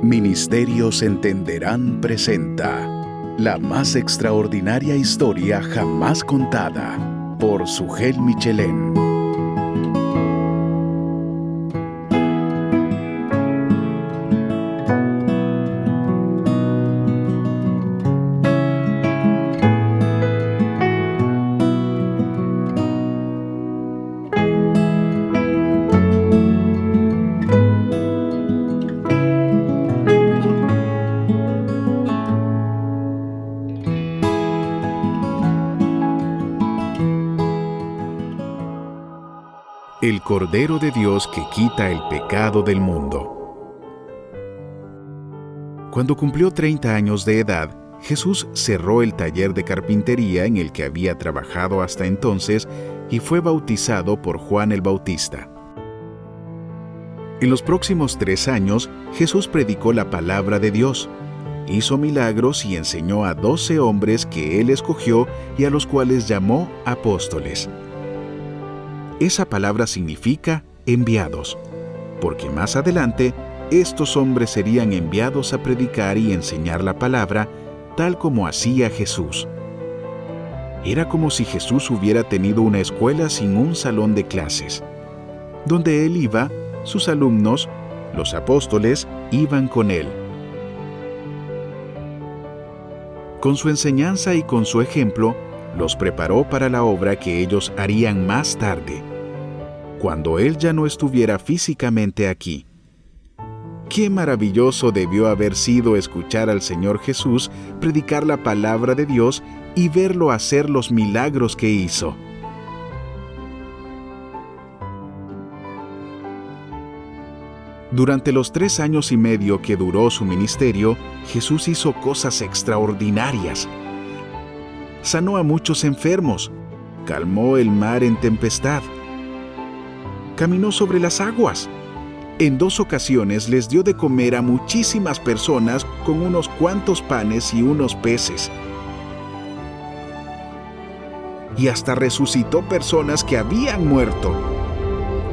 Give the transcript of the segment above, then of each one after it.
Ministerios Entenderán presenta la más extraordinaria historia jamás contada por Sugel Michelén. El Cordero de Dios que quita el pecado del mundo. Cuando cumplió 30 años de edad, Jesús cerró el taller de carpintería en el que había trabajado hasta entonces y fue bautizado por Juan el Bautista. En los próximos 3 años, Jesús predicó la palabra de Dios, hizo milagros y enseñó a 12 hombres que él escogió y a los cuales llamó apóstoles. Esa palabra significa enviados, porque más adelante estos hombres serían enviados a predicar y enseñar la palabra, tal como hacía Jesús. Era como si Jesús hubiera tenido una escuela sin un salón de clases. Donde él iba, sus alumnos, los apóstoles, iban con él. Con su enseñanza y con su ejemplo, los preparó para la obra que ellos harían más tarde, cuando él ya no estuviera físicamente aquí. Qué maravilloso debió haber sido escuchar al Señor Jesús predicar la palabra de Dios y verlo hacer los milagros que hizo. Durante los 3 años y medio que duró su ministerio, Jesús hizo cosas extraordinarias. Sanó a muchos enfermos, calmó el mar en tempestad, caminó sobre las aguas. En 2 ocasiones les dio de comer a muchísimas personas con unos cuantos panes y unos peces. Y hasta resucitó personas que habían muerto.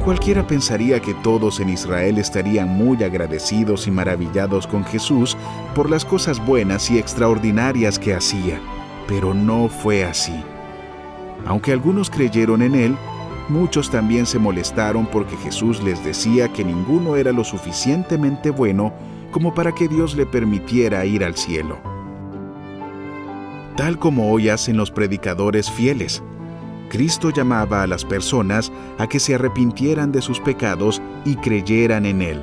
Cualquiera pensaría que todos en Israel estarían muy agradecidos y maravillados con Jesús por las cosas buenas y extraordinarias que hacía. Pero no fue así. Aunque algunos creyeron en él, muchos también se molestaron porque Jesús les decía que ninguno era lo suficientemente bueno como para que Dios le permitiera ir al cielo. Tal como hoy hacen los predicadores fieles, Cristo llamaba a las personas a que se arrepintieran de sus pecados y creyeran en él.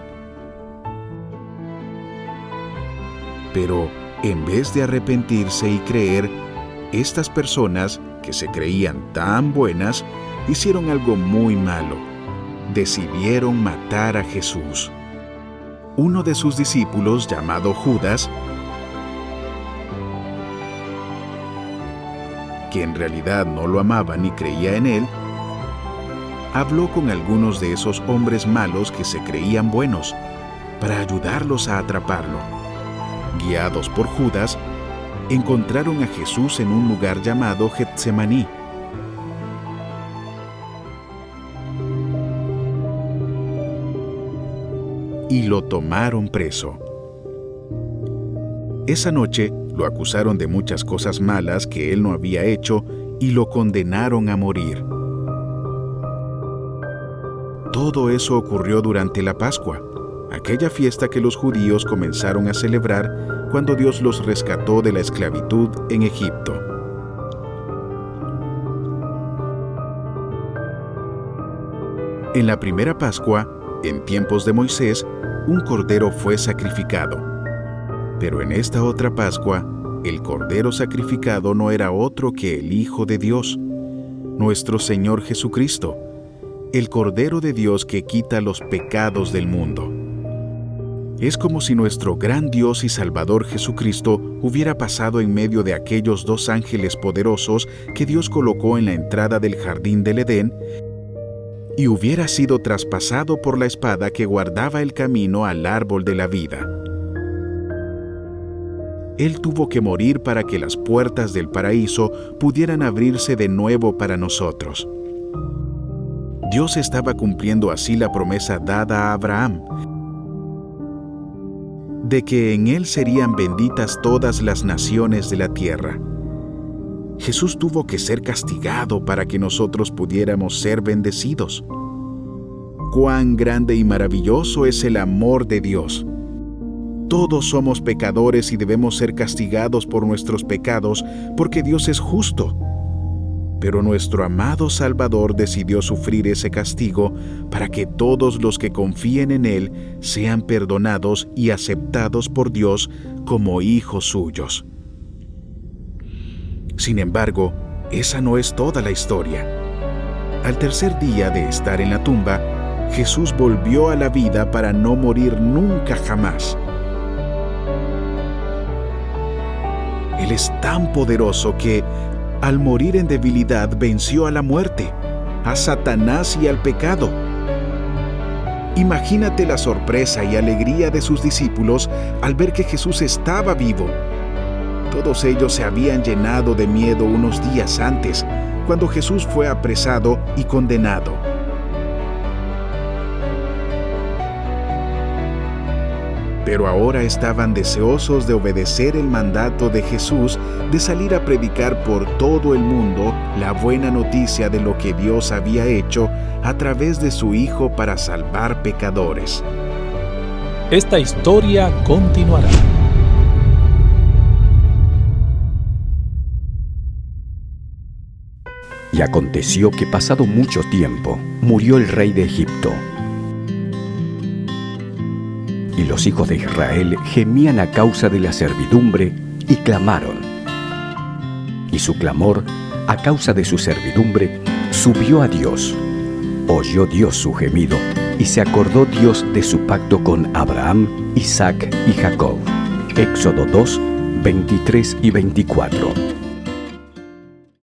Pero, en vez de arrepentirse y creer, estas personas, que se creían tan buenas, hicieron algo muy malo. Decidieron matar a Jesús. Uno de sus discípulos, llamado Judas, que en realidad no lo amaba ni creía en él, habló con algunos de esos hombres malos que se creían buenos, para ayudarlos a atraparlo. Guiados por Judas, encontraron a Jesús en un lugar llamado Getsemaní. Y lo tomaron preso. Esa noche lo acusaron de muchas cosas malas que él no había hecho y lo condenaron a morir. Todo eso ocurrió durante la Pascua, aquella fiesta que los judíos comenzaron a celebrar cuando Dios los rescató de la esclavitud en Egipto. En la primera Pascua, en tiempos de Moisés, un cordero fue sacrificado. Pero en esta otra Pascua, el cordero sacrificado no era otro que el Hijo de Dios, nuestro Señor Jesucristo, el Cordero de Dios que quita los pecados del mundo. Es como si nuestro gran Dios y Salvador Jesucristo hubiera pasado en medio de aquellos 2 ángeles poderosos que Dios colocó en la entrada del jardín del Edén y hubiera sido traspasado por la espada que guardaba el camino al árbol de la vida. Él tuvo que morir para que las puertas del paraíso pudieran abrirse de nuevo para nosotros. Dios estaba cumpliendo así la promesa dada a Abraham. de que en Él serían benditas todas las naciones de la tierra. Jesús tuvo que ser castigado para que nosotros pudiéramos ser bendecidos. ¡Cuán grande y maravilloso es el amor de Dios! Todos somos pecadores y debemos ser castigados por nuestros pecados porque Dios es justo. Pero nuestro amado Salvador decidió sufrir ese castigo para que todos los que confíen en Él sean perdonados y aceptados por Dios como hijos suyos. Sin embargo, esa no es toda la historia. Al tercer día de estar en la tumba, Jesús volvió a la vida para no morir nunca jamás. Él es tan poderoso que, al morir en debilidad, venció a la muerte, a Satanás y al pecado. Imagínate la sorpresa y alegría de sus discípulos al ver que Jesús estaba vivo. Todos ellos se habían llenado de miedo unos días antes, cuando Jesús fue apresado y condenado. Pero ahora estaban deseosos de obedecer el mandato de Jesús de salir a predicar por todo el mundo la buena noticia de lo que Dios había hecho a través de su Hijo para salvar pecadores. Esta historia continuará. Y aconteció que pasado mucho tiempo, murió el rey de Egipto. Y los hijos de Israel gemían a causa de la servidumbre y clamaron. Y su clamor, a causa de su servidumbre, subió a Dios. Oyó Dios su gemido, y se acordó Dios de su pacto con Abraham, Isaac y Jacob. Éxodo 2, 23 y 24.